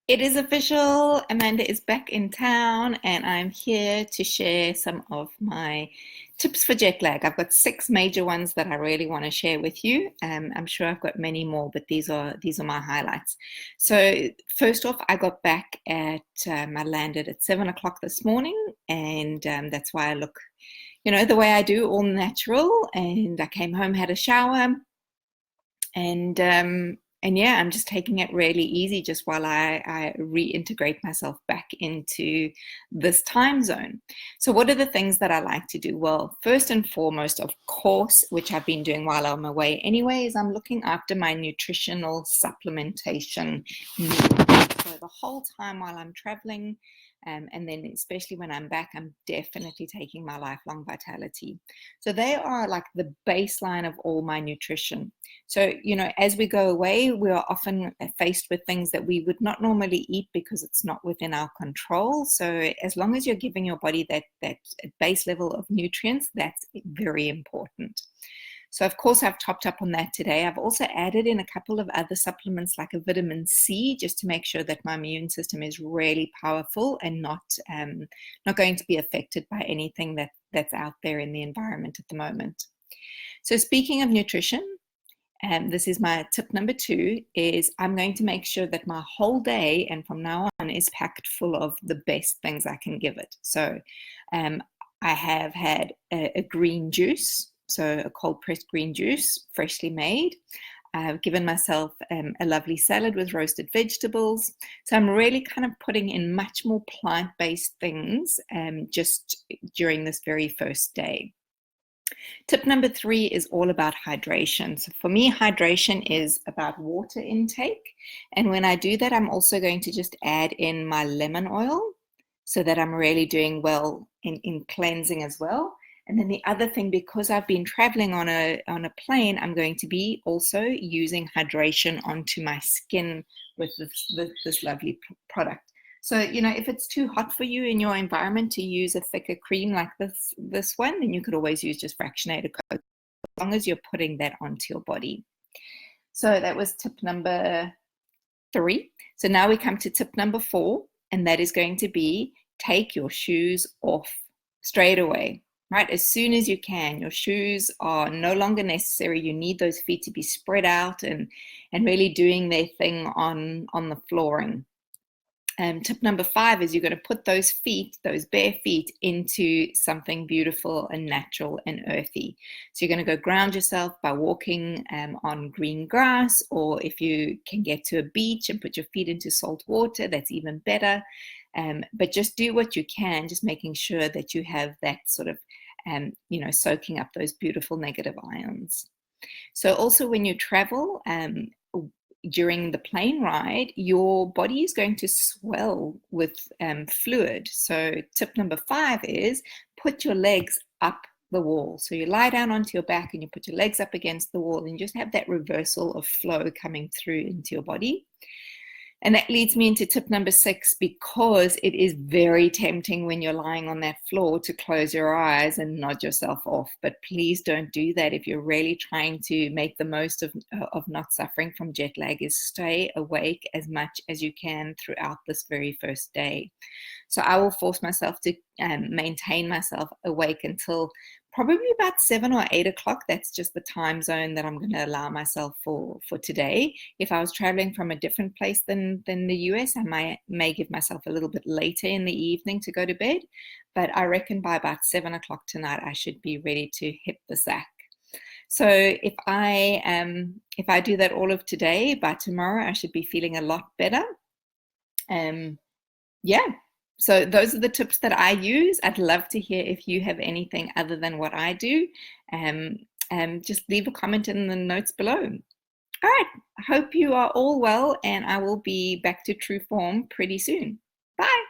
It is official. Amanda is back in town, and I'm here to share some of my tips for jet lag. I've got 6 major ones that I really want to share with you. I'm sure I've got many more, but these are my highlights. So first off, I got back at I landed at 7 o'clock this morning, and that's why I look, the way I do, all natural. And I came home, had a shower, and yeah, I'm just taking it really easy just while I reintegrate myself back into this time zone. So what are the things that I like to do? Well, first and foremost, of course, which I've been doing while I'm away anyway, is I'm looking after my nutritional supplementation needs. So the whole time while I'm traveling, and then especially when I'm back, I'm definitely taking my Lifelong Vitality. So they are like the baseline of all my nutrition. So, as we go away, we are often faced with things that we would not normally eat because it's not within our control. So as long as you're giving your body that base level of nutrients, that's very important. So of course I've topped up on that today. I've also added in a couple of other supplements like a vitamin C, just to make sure that my immune system is really powerful and not going to be affected by anything that's out there in the environment at the moment. So speaking of nutrition, and this is my tip number 2, is I'm going to make sure that my whole day and from now on is packed full of the best things I can give it. So I have had a green juice, so a cold pressed green juice, freshly made. I've given myself a lovely salad with roasted vegetables. So I'm really kind of putting in much more plant-based things just during this very first day. Tip number 3 is all about hydration. So for me, hydration is about water intake. And when I do that, I'm also going to just add in my lemon oil so that I'm really doing well in cleansing as well. And then the other thing, because I've been traveling on a plane, I'm going to be also using hydration onto my skin with this lovely product. So, if it's too hot for you in your environment to use a thicker cream like this one, then you could always use just fractionated cocoa, as long as you're putting that onto your body. So that was tip number 3. So now we come to tip number 4, and that is going to be take your shoes off straight away, right? As soon as you can. Your shoes are no longer necessary. You need those feet to be spread out and really doing their thing on the flooring. Tip number 5 is you're going to put those feet, those bare feet, into something beautiful and natural and earthy. So you're going to go ground yourself by walking on green grass, or if you can get to a beach and put your feet into salt water, that's even better. But just do what you can, just making sure that you have that sort of, soaking up those beautiful negative ions. So also when you travel, during the plane ride, your body is going to swell with fluid. So tip number 5 is put your legs up the wall. So you lie down onto your back and you put your legs up against the wall, and you just have that reversal of flow coming through into your body. And that leads me into tip number 6, because it is very tempting when you're lying on that floor to close your eyes and nod yourself off. But please don't do that if you're really trying to make the most of not suffering from jet lag. Is stay awake as much as you can throughout this very first day. So I will force myself to maintain myself awake until probably about 7 or 8 o'clock. That's just the time zone that I'm going to allow myself for today. If I was traveling from a different place than the US, I may give myself a little bit later in the evening to go to bed. But I reckon by about 7 o'clock tonight, I should be ready to hit the sack. So if I do that all of today, by tomorrow I should be feeling a lot better. Yeah. So those are the tips that I use. I'd love to hear if you have anything other than what I do. Just leave a comment in the notes below. All right. I hope you are all well, and I will be back to true form pretty soon. Bye.